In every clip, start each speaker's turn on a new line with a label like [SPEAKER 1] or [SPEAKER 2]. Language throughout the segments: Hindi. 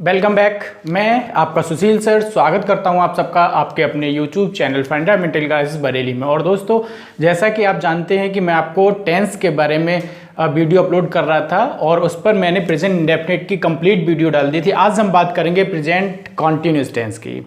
[SPEAKER 1] Welcome back. मैं आपका सुशील सर स्वागत करता हूं आप सबका आपके अपने YouTube channel fundamental classes Bareilly में। और दोस्तों, जैसा कि आप जानते हैं कि मैं आपको टेंस के बारे में वीडियो अपलोड कर रहा था और उस पर मैंने प्रेजेंट इंडेफिनिट की कंप्लीट वीडियो डाल दी थी। आज हम बात करेंगे प्रेजेंट कॉन्टिन्यूस टेंस की।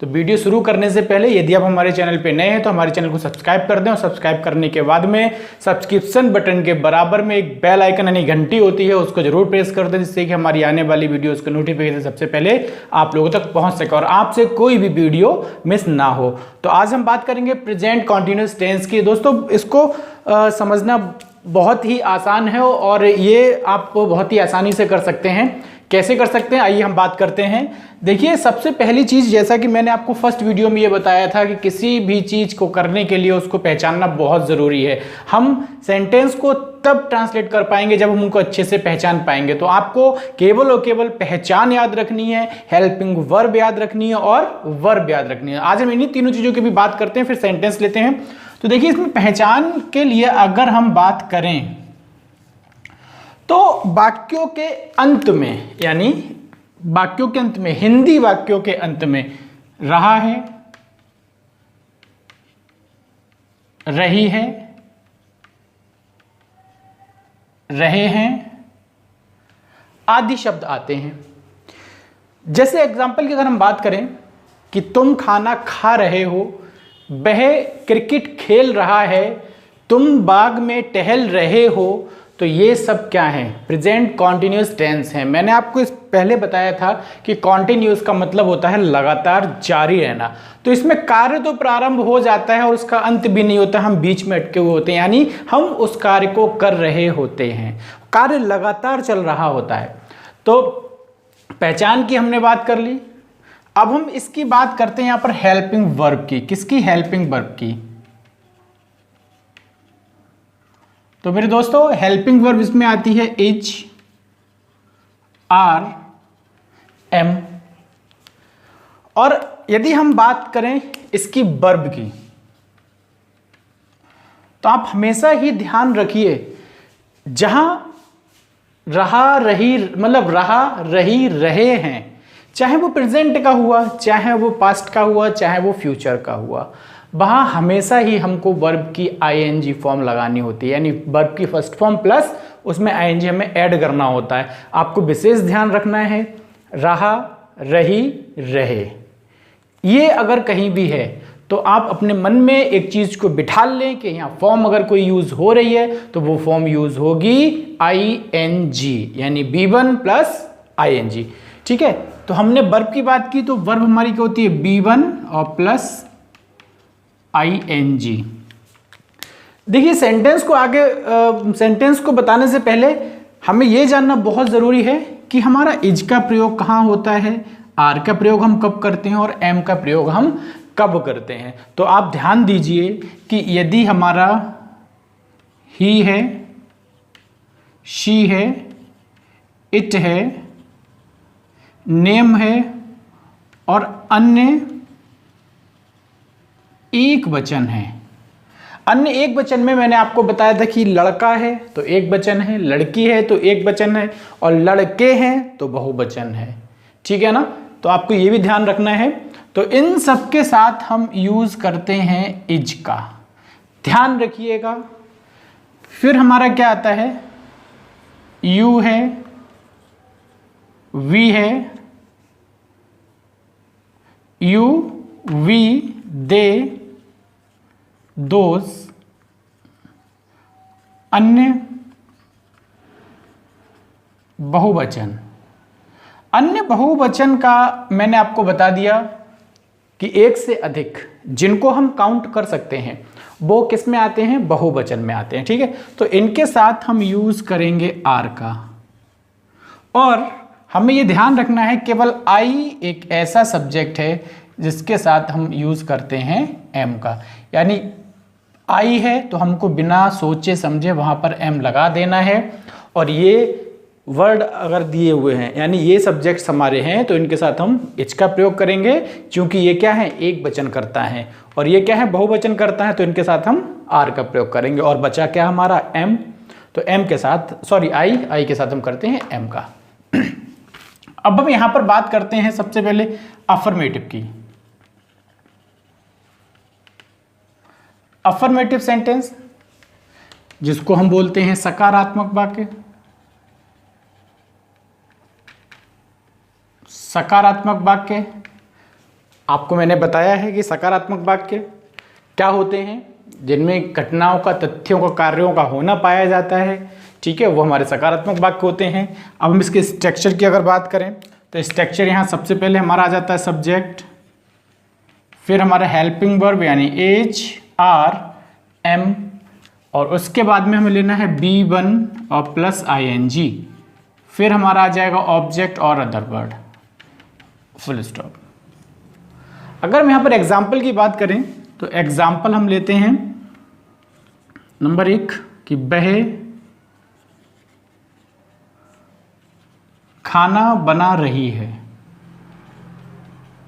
[SPEAKER 1] तो वीडियो शुरू करने से पहले यदि आप हमारे चैनल पे नए हैं तो हमारे चैनल को सब्सक्राइब कर दें और सब्सक्राइब करने के बाद में सब्सक्रिप्शन बटन के बराबर में एक बेल आइकन यानी घंटी होती है, उसको जरूर प्रेस कर दें, जिससे कि हमारी आने वाली वीडियोस का नोटिफिकेशन सबसे पहले आप लोगों तक पहुंच सके और आपसे कोई भी वीडियो मिस ना हो। तो आज हम बात करेंगे प्रेजेंट कॉन्टिन्यूस टेंस की। दोस्तों, इसको समझना बहुत ही आसान है और ये आप बहुत ही आसानी से कर सकते हैं। कैसे कर सकते हैं, आइए हम बात करते हैं। देखिए, सबसे पहली चीज़, जैसा कि मैंने आपको फर्स्ट वीडियो में ये बताया था कि किसी भी चीज़ को करने के लिए उसको पहचानना बहुत ज़रूरी है। हम सेंटेंस को तब ट्रांसलेट कर पाएंगे जब हम उनको अच्छे से पहचान पाएंगे। तो आपको केवल और केवल पहचान याद रखनी है, हेल्पिंग वर्ब याद रखनी है और वर्ब याद रखनी है। आज हम इन्हीं तीनों चीज़ों की भी बात करते हैं, फिर सेंटेंस लेते हैं। तो देखिए, इसमें पहचान के लिए अगर हम बात करें तो वाक्यों के अंत में, यानी वाक्यों के अंत में, हिंदी वाक्यों के अंत में रहा है, रही है, रहे हैं आदि शब्द आते हैं। जैसे एग्जाम्पल की अगर हम बात करें कि तुम खाना खा रहे हो, वह क्रिकेट खेल रहा है, तुम बाग में टहल रहे हो, तो ये सब क्या है? प्रेजेंट कॉन्टिन्यूस टेंस है। मैंने आपको इस पहले बताया था कि कॉन्टिन्यूस का मतलब होता है लगातार जारी रहना। तो इसमें कार्य तो प्रारंभ हो जाता है और उसका अंत भी नहीं होता, हम बीच में अटके हुए होते हैं, यानी हम उस कार्य को कर रहे होते हैं, कार्य लगातार चल रहा होता है। तो पहचान की हमने बात कर ली। अब हम इसकी बात करते हैं यहां पर हेल्पिंग वर्ब की। किसकी? हेल्पिंग वर्ब की। तो मेरे दोस्तों, हेल्पिंग वर्ब इसमें आती है इज, आर, एम। और यदि हम बात करें इसकी वर्ब की, तो आप हमेशा ही ध्यान रखिए, जहां रहा, रही, मतलब रहा, रही, रहे हैं, चाहे वो प्रेजेंट का हुआ, चाहे वो पास्ट का हुआ, चाहे वो फ्यूचर का हुआ, वहाँ हमेशा ही हमको वर्ब की आईएनजी फॉर्म लगानी होती है, यानी वर्ब की फर्स्ट फॉर्म प्लस उसमें आईएनजी हमें ऐड करना होता है। आपको विशेष ध्यान रखना है, रहा, रही, रहे, ये अगर कहीं भी है तो आप अपने मन में एक चीज़ को बिठा लें कि यहाँ फॉर्म अगर कोई यूज़ हो रही है तो वो फॉर्म यूज़ होगी आईएनजी, यानी B1 प्लस आईएनजी। ठीक है, तो हमने वर्ब की बात की, तो वर्ब हमारी क्या होती है? B1 और प्लस ING। देखिए, सेंटेंस को आगे सेंटेंस को बताने से पहले हमें यह जानना बहुत ज़रूरी है कि हमारा इज का प्रयोग कहाँ होता है, आर का प्रयोग हम कब करते हैं और एम का प्रयोग हम कब करते हैं। तो आप ध्यान दीजिए कि यदि हमारा ही है, शी है, इट है, नेम है और अन्य एक वचन है। अन्य एक वचन में मैंने आपको बताया था कि लड़का है तो एक वचन है, लड़की है तो एक वचन है और लड़के हैं तो बहुवचन है। ठीक है ना? तो आपको ये भी ध्यान रखना है। तो इन सब के साथ हम यूज करते हैं इज का, ध्यान रखिएगा। फिर हमारा क्या आता है? यू है, वी है, यू, वी, दे, दोज, अन्य, बहुवचन। अन्य बहुवचन का मैंने आपको बता दिया कि एक से अधिक जिनको हम काउंट कर सकते हैं वो किस में आते हैं? बहुवचन में आते हैं। ठीक है, तो इनके साथ हम यूज करेंगे आर का। और हमें ये ध्यान रखना है, केवल आई एक ऐसा सब्जेक्ट है जिसके साथ हम यूज करते हैं एम का, यानी आई है तो हमको बिना सोचे समझे वहां पर एम लगा देना है। और ये वर्ड अगर दिए हुए हैं, यानी ये सब्जेक्ट्स हमारे हैं, तो इनके साथ हम इच का प्रयोग करेंगे, क्योंकि ये क्या है? एक वचन करता है, और ये क्या है? बहुवचन करता है, तो इनके साथ हम आर का प्रयोग करेंगे। और बचा क्या हमारा? एम। तो एम के साथ, सॉरी आई के साथ हम करते हैं एम का। अब हम यहां पर बात करते हैं सबसे पहले अफर्मेटिव की। अफर्मेटिव सेंटेंस जिसको हम बोलते हैं सकारात्मक वाक्य। सकारात्मक वाक्य आपको मैंने बताया है कि सकारात्मक वाक्य क्या होते हैं, जिनमें घटनाओं का, तथ्यों का, कार्यों का होना पाया जाता है, ठीक है, वो हमारे सकारात्मक वाक्य होते हैं। अब हम इसके स्ट्रक्चर की अगर बात करें तो स्ट्रक्चर यहाँ सबसे पहले हमारा आ जाता है सब्जेक्ट, फिर हमारा हेल्पिंग वर्ब यानी एच आर एम, और उसके बाद में हमें लेना है B1 और प्लस ING, फिर हमारा आ जाएगा ऑब्जेक्ट और अदर वर्ड, फुल स्टॉप। अगर हम यहाँ पर एग्जाम्पल की बात करें तो एग्जाम्पल हम लेते हैं नंबर 1 कि वह खाना बना रही है।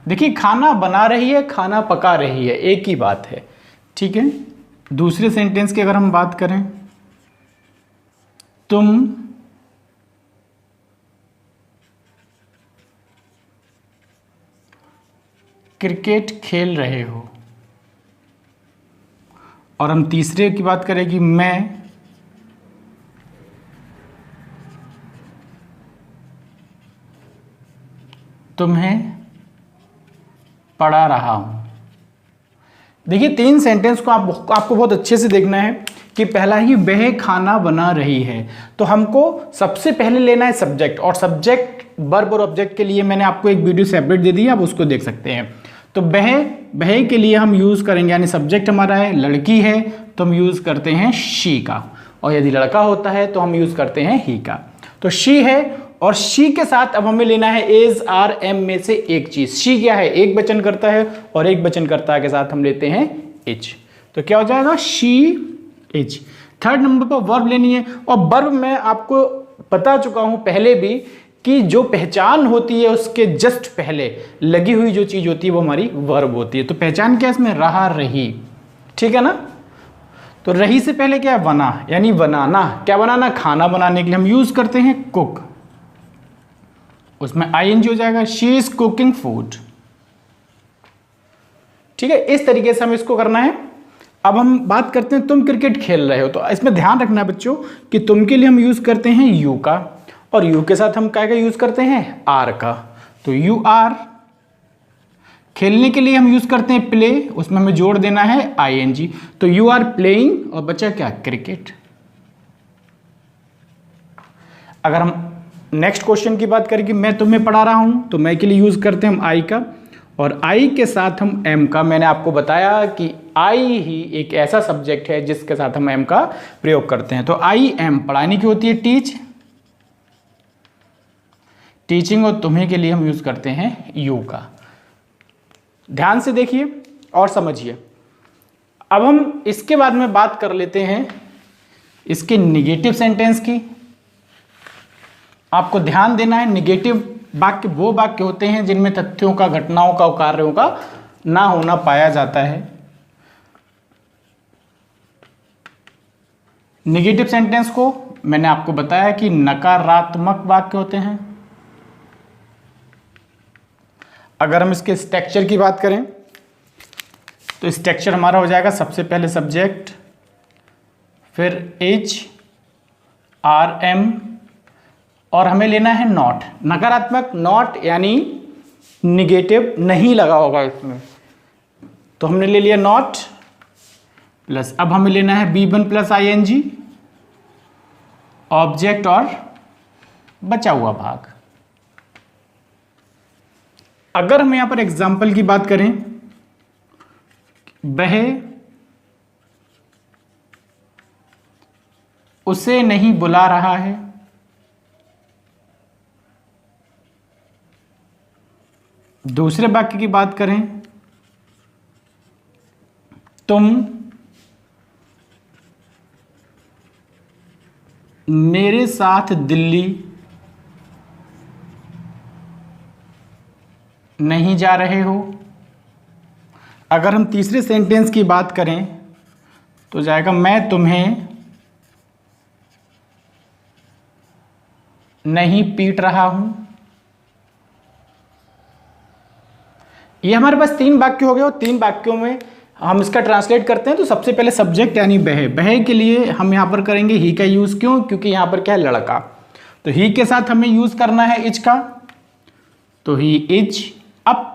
[SPEAKER 1] देखिए खाना बना रही है, खाना पका रही है, एक ही बात है, ठीक है। दूसरे सेंटेंस की अगर हम बात करें, तुम क्रिकेट खेल रहे हो, और हम तीसरे की बात करें कि मैं तुम्हें पढ़ा रहा हूं। देखिए 3 सेंटेंस को आपको बहुत अच्छे से देखना है कि पहला ही वह खाना बना रही है, तो हमको सबसे पहले लेना है सब्जेक्ट, और सब्जेक्ट वर्ब और ऑब्जेक्ट के लिए मैंने आपको एक वीडियो सेपरेट दे दी है, आप उसको देख सकते हैं। तो वह के लिए हम यूज करेंगे, यानी सब्जेक्ट हमारा है, लड़की है तो हम यूज करते हैं शी का, और यदि लड़का होता है तो हम यूज करते हैं ही का। तो शी है, और शी के साथ अब हमें लेना है एज आर एम में से एक चीज। शी क्या है, एक वचन करता है, और एक वचन करता के साथ हम लेते हैं इज, तो क्या हो जाएगा शी इज। थर्ड नंबर पर वर्ब लेनी है, और वर्ब में आपको बता चुका हूं पहले भी कि जो पहचान होती है उसके जस्ट पहले लगी हुई जो चीज होती है वो हमारी वर्ब होती है। तो पहचान क्या है इसमें, रहा, रही, ठीक है ना। तो रही से पहले क्या है, बना, यानी बनाना। क्या बनाना, खाना बनाने के लिए हम यूज करते हैं कुक, उसमें ING हो जाएगा, शी इज कुकिंग फूड, ठीक है। इस तरीके से हमें इसको करना है। अब हम बात करते हैं तुम क्रिकेट खेल रहे हो, तो इसमें ध्यान रखना है बच्चों कि तुम के लिए हम यूज करते हैं यू का, और यू के साथ हम क्या का यूज करते हैं, आर का। तो यू आर। खेलने के लिए हम यूज करते हैं प्ले, उसमें हमें जोड़ देना है ING, तो यू आर प्लेइंग, और बचा क्या, क्रिकेट। अगर हम नेक्स्ट क्वेश्चन की बात करें कि मैं तुम्हें पढ़ा रहा हूं, तो मैं के लिए यूज करते हैं हम आई का, और आई के साथ हम एम का। मैंने आपको बताया कि आई ही एक ऐसा सब्जेक्ट है जिसके साथ हम एम का प्रयोग करते हैं। तो आई एम पढ़ाने की होती है टीच, टीचिंग, और तुम्हें के लिए हम यूज करते हैं यू का। ध्यान से देखिए और समझिए। अब हम इसके बाद में बात कर लेते हैं इसके निगेटिव सेंटेंस की। आपको ध्यान देना है, निगेटिव वाक्य वो वाक्य होते हैं जिनमें तथ्यों का, घटनाओं का, कार्यों का ना होना पाया जाता है। निगेटिव सेंटेंस को मैंने आपको बताया कि नकारात्मक वाक्य होते हैं। अगर हम इसके स्ट्रक्चर की बात करें तो स्ट्रक्चर हमारा हो जाएगा सबसे पहले सब्जेक्ट, फिर एच आर एम, और हमें लेना है नॉट। नकारात्मक नॉट यानी निगेटिव नहीं लगा होगा इसमें, तो हमने ले लिया नॉट प्लस। अब हमें लेना है B1 प्लस ING, ऑब्जेक्ट और बचा हुआ भाग। अगर हम यहां पर एग्जाम्पल की बात करें, वह उसे नहीं बुला रहा है, दूसरे वाक्य की बात करें, तुम मेरे साथ दिल्ली नहीं जा रहे हो। अगर हम तीसरे सेंटेंस की बात करें तो जाएगा मैं तुम्हें नहीं पीट रहा हूं। ये हमारे पास 3 वाक्य हो गए और 3 वाक्यों में हम इसका ट्रांसलेट करते हैं। तो सबसे पहले सब्जेक्ट यानी वह, वह के लिए हम यहाँ पर करेंगे ही का यूज़। क्यों? क्योंकि यहाँ पर क्या है, लड़का। तो ही के साथ हमें यूज़ करना है इज का, तो ही इज। अब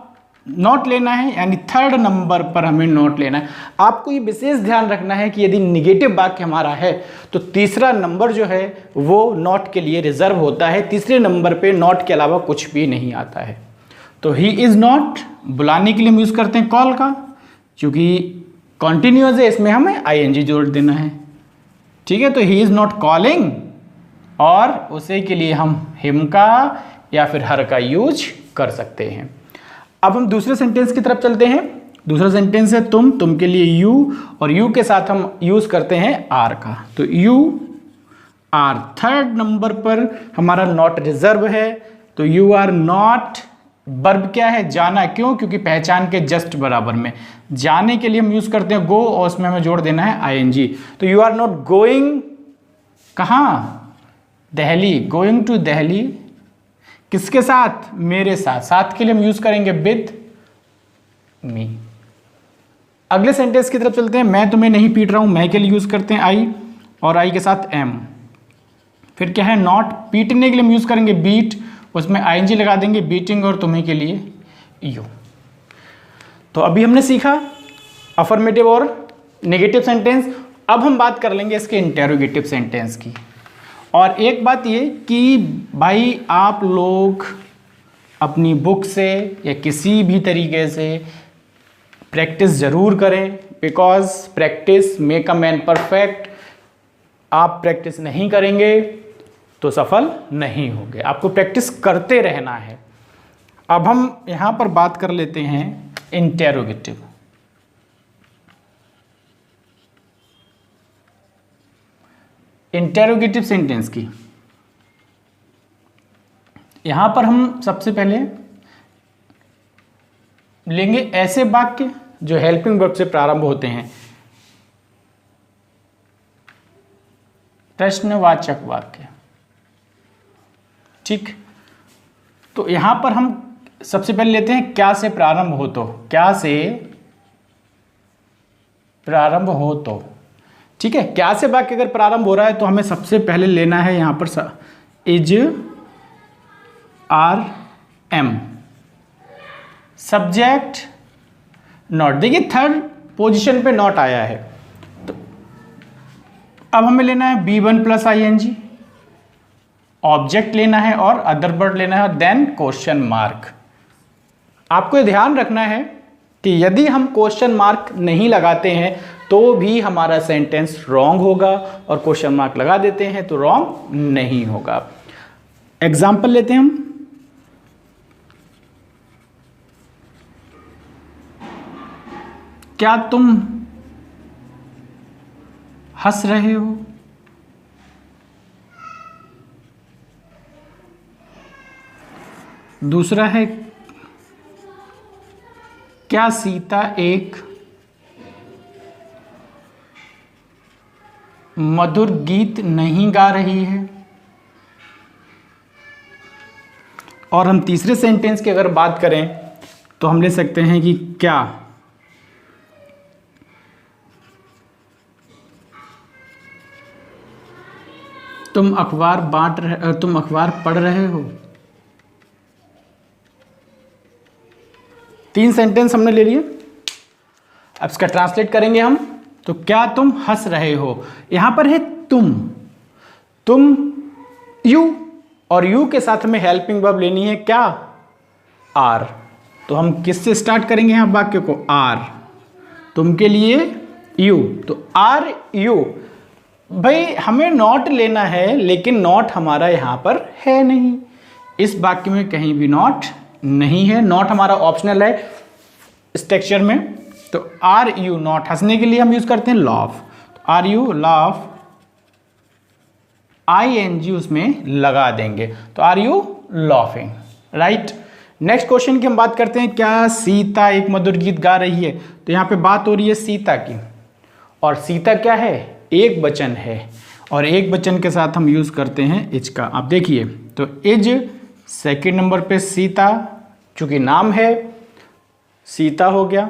[SPEAKER 1] नॉट लेना है, यानी 3rd नंबर पर हमें नॉट लेना है। आपको ये विशेष ध्यान रखना है कि यदि निगेटिव वाक्य हमारा है तो तीसरा नंबर जो है वो नॉट के लिए रिजर्व होता है। तीसरे नंबर पे नॉट के अलावा कुछ भी नहीं आता है। तो ही इज़ नॉट बुलाने के लिए हम यूज़ करते हैं कॉल का, क्योंकि कॉन्टिन्यूअस है, इसमें हमें आईएनजी जोड़ देना है। ठीक है, तो ही इज़ नॉट कॉलिंग, और उसे के लिए हम हिम का या फिर हर का यूज कर सकते हैं। अब हम दूसरे सेंटेंस की तरफ चलते हैं। दूसरा सेंटेंस है तुम के लिए यू, और यू के साथ हम यूज करते हैं आर का। तो यू आर 3rd नंबर पर हमारा नॉट रिजर्व है। तो यू आर नॉट, वर्ब क्या है, जाना। क्यों? क्योंकि पहचान के जस्ट बराबर में जाने के लिए हम यूज करते हैं गो, और उसमें हमें जोड़ देना है आईएनजी। तो यू आर नॉट गोइंग कहाँ, दिल्ली, गोइंग टू दिल्ली। किसके साथ? मेरे साथ। साथ के लिए हम यूज करेंगे विद मी। अगले सेंटेंस की तरफ चलते हैं। मैं तुम्हें नहीं पीट रहा हूं, मैं के लिए यूज करते हैं आई, और आई के साथ एम। फिर क्या है, नॉट। पीटने के लिए हम यूज करेंगे बीट, उसमें आईएनजी लगा देंगे, बीटिंग, और तुम्हें के लिए यू। तो अभी हमने सीखा अफर्मेटिव और नेगेटिव सेंटेंस। अब हम बात कर लेंगे इसके इंटेरोगेटिव सेंटेंस की। और एक बात ये कि भाई आप लोग अपनी बुक से या किसी भी तरीके से प्रैक्टिस ज़रूर करें, because practice make a man perfect. आप प्रैक्टिस नहीं करेंगे तो सफल नहीं होंगे, आपको प्रैक्टिस करते रहना है। अब हम यहाँ पर बात कर लेते हैं इंटेरोगेटिव। इंटेरोगेटिव सेंटेंस की यहां पर हम सबसे पहले लेंगे ऐसे वाक्य जो हेल्पिंग वर्ब से प्रारंभ होते हैं, प्रश्नवाचक वाक्य। ठीक, तो यहां पर हम सबसे पहले लेते हैं क्या से प्रारंभ हो तो। क्या से प्रारंभ हो तो, ठीक है। क्या से वाक्य अगर प्रारंभ हो रहा है तो हमें सबसे पहले लेना है यहां पर is R M, subject not. देखिए 3rd पोजीशन पे नॉट आया है, तो अब हमें लेना है B1 प्लस ING, ऑब्जेक्ट लेना है और अदर वर्ड लेना है, देन क्वेश्चन मार्क। आपको ध्यान रखना है कि यदि हम क्वेश्चन मार्क नहीं लगाते हैं तो भी हमारा सेंटेंस रॉन्ग होगा, और क्वेश्चन मार्क लगा देते हैं तो रॉन्ग नहीं होगा। एग्जाम्पल लेते हैं हम। क्या तुम हंस रहे हो? दूसरा है क्या सीता एक मधुर गीत नहीं गा रही है? और हम तीसरे सेंटेंस की अगर बात करें तो हम ले सकते हैं कि क्या तुम अखबार पढ़ रहे हो? 3 सेंटेंस हमने ले लिए। अब इसका ट्रांसलेट करेंगे हम। तो क्या तुम हंस रहे हो, यहां पर है तुम यू, और यू के साथ हमें हेल्पिंग वर्ब लेनी है क्या, आर। तो हम किससे स्टार्ट करेंगे यहां वाक्य को, आर। तुम के लिए यू, तो आर यू। भाई हमें नॉट लेना है, लेकिन नॉट हमारा यहां पर है नहीं, इस वाक्य में कहीं भी नॉट नहीं है। नॉट हमारा ऑप्शनल है स्ट्रक्चर में। तो आर यू नॉट, हंसने के लिए हम यूज करते हैं लाफ, तो आर यू लाफ, ING उसमें लगा देंगे, तो are you laughing, right. Next question की हम बात करते हैं, क्या सीता एक मधुर गीत गा रही है? तो यहाँ पे बात हो रही है सीता की, और सीता क्या है, एक वचन है, और एक वचन के साथ हम यूज करते हैं इज का। आप देखिए, तो इज 2nd नंबर पे सीता चूंकि नाम है, सीता हो गया।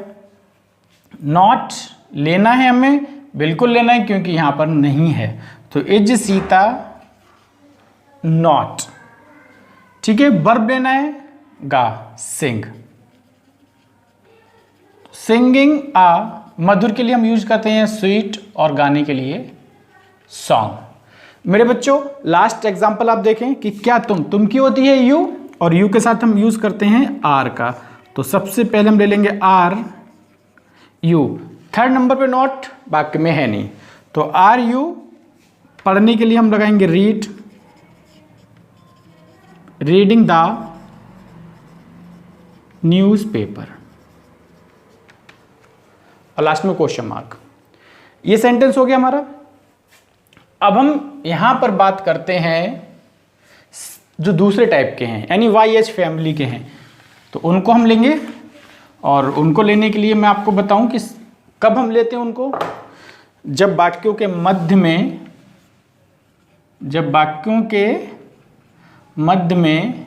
[SPEAKER 1] नॉट लेना है हमें, बिल्कुल लेना है क्योंकि यहां पर नहीं है, तो इज सीता नॉट। ठीक है, वर्ब लेना है गा, सिंग। सिंगिंग आ, मधुर के लिए हम यूज करते हैं स्वीट, और गाने के लिए सॉन्ग। मेरे बच्चों लास्ट एग्जांपल आप देखें कि क्या तुम की होती है यू, और यू के साथ हम यूज करते हैं आर का। तो सबसे पहले हम ले लेंगे आर यू। थर्ड नंबर पे नॉट वाक्य में है नहीं, तो आर यू पढ़ने के लिए हम लगाएंगे रीड, रीडिंग द न्यूज़पेपर, और लास्ट में क्वेश्चन मार्क। ये सेंटेंस हो गया हमारा। अब हम यहां पर बात करते हैं जो दूसरे टाइप के हैं, यानी YH फैमिली के हैं, तो उनको हम लेंगे। और उनको लेने के लिए मैं आपको बताऊं कि कब हम लेते हैं उनको, जब वाक्यों के मध्य में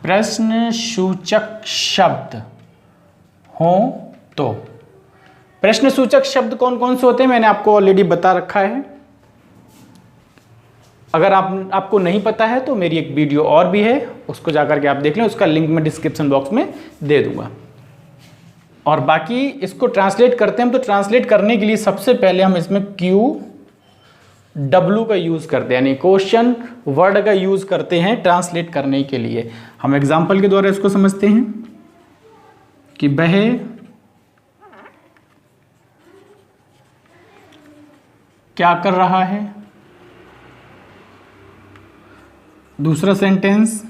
[SPEAKER 1] प्रश्नसूचक शब्द हो। तो प्रश्नसूचक शब्द कौन कौन से होते हैं मैंने आपको ऑलरेडी बता रखा है। अगर आपको नहीं पता है तो मेरी एक वीडियो और भी है, उसको जाकर के आप देख लें, उसका लिंक मैं डिस्क्रिप्शन बॉक्स में दे दूंगा। और बाकी इसको ट्रांसलेट करते हैं, तो ट्रांसलेट करने के लिए सबसे पहले हम इसमें QW का यूज करते हैं, यानी क्वेश्चन वर्ड का यूज करते हैं ट्रांसलेट करने के लिए। हम एग्जाम्पल के द्वारा इसको समझते हैं कि वह क्या कर रहा है। दूसरा सेंटेंस,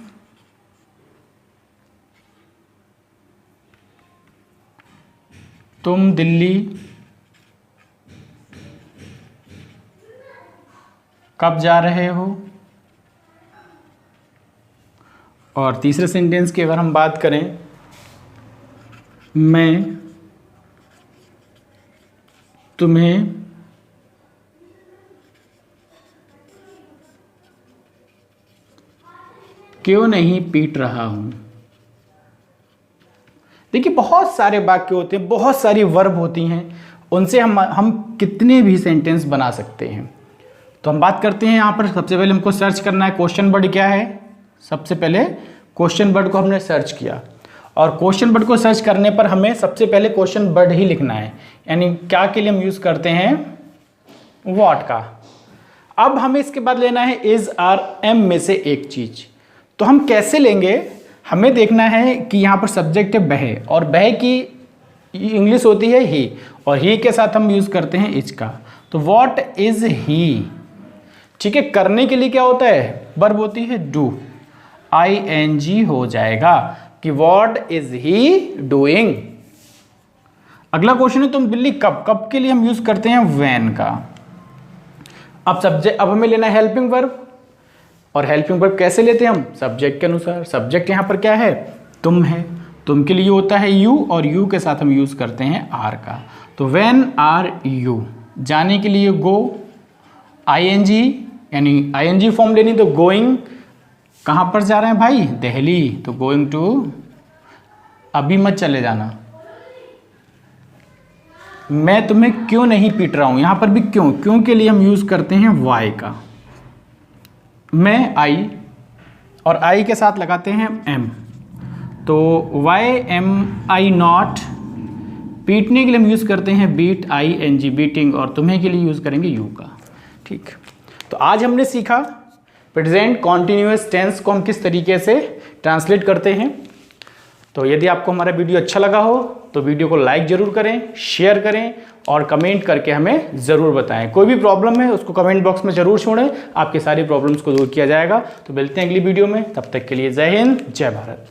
[SPEAKER 1] तुम दिल्ली कब जा रहे हो। और तीसरे सेंटेंस की अगर हम बात करें, मैं तुम्हें क्यों नहीं पीट रहा हूं। देखिए बहुत सारे वाक्य होते हैं, बहुत सारी वर्ब होती हैं, उनसे हम कितने भी सेंटेंस बना सकते हैं। तो हम बात करते हैं यहाँ पर, सबसे पहले हमको सर्च करना है क्वेश्चन वर्ड क्या है। सबसे पहले क्वेश्चन वर्ड को हमने सर्च किया, और क्वेश्चन वर्ड को सर्च करने पर हमें सबसे पहले क्वेश्चन वर्ड ही लिखना है, यानी क्या के लिए हम यूज करते हैं, व्हाट का। अब हमें इसके बाद लेना है इज आर एम में से एक चीज। तो हम कैसे लेंगे, हमें देखना है कि यहाँ पर सब्जेक्ट है वह, और वह की इंग्लिश होती है ही, और ही के साथ हम यूज करते हैं इज का। तो व्हाट इज ही। ठीक है, करने के लिए क्या होता है, वर्ब होती है डू, ING हो जाएगा कि व्हाट इज ही डूइंग। अगला क्वेश्चन है तुम दिल्ली कब के लिए हम यूज करते हैं व्हेन का। अब हमें लेना है हेल्पिंग वर्ब, और हेल्पिंग वर्ब कैसे लेते हैं हम, सब्जेक्ट के अनुसार। सब्जेक्ट यहाँ पर क्या है, तुम है, तुम के लिए होता है यू, और यू के साथ हम यूज करते हैं आर का। तो व्हेन आर यू, जाने के लिए गो, ING, यानी ING फॉर्म लेनी, तो गोइंग, कहाँ पर जा रहे हैं भाई, दिल्ली, तो गोइंग टू, अभी मत चले जाना। मैं तुम्हें क्यों नहीं पीट रहा हूं, यहां पर भी क्यों के लिए हम यूज करते हैं वाई का। मैं आई, और आई के साथ लगाते हैं एम, तो YAM नॉट। पीटने के लिए हम यूज करते हैं बीट, ING बीटिंग, और तुम्हें के लिए यूज करेंगे यू का। ठीक, तो आज हमने सीखा प्रेजेंट कॉन्टिन्यूअस टेंस को हम किस तरीके से ट्रांसलेट करते हैं। तो यदि आपको हमारा वीडियो अच्छा लगा हो तो वीडियो को लाइक जरूर करें, शेयर करें, और कमेंट करके हमें ज़रूर बताएं। कोई भी प्रॉब्लम है उसको कमेंट बॉक्स में ज़रूर छोड़ें, आपकी सारी प्रॉब्लम्स को दूर किया जाएगा। तो मिलते हैं अगली वीडियो में, तब तक के लिए जय हिंद, जय भारत।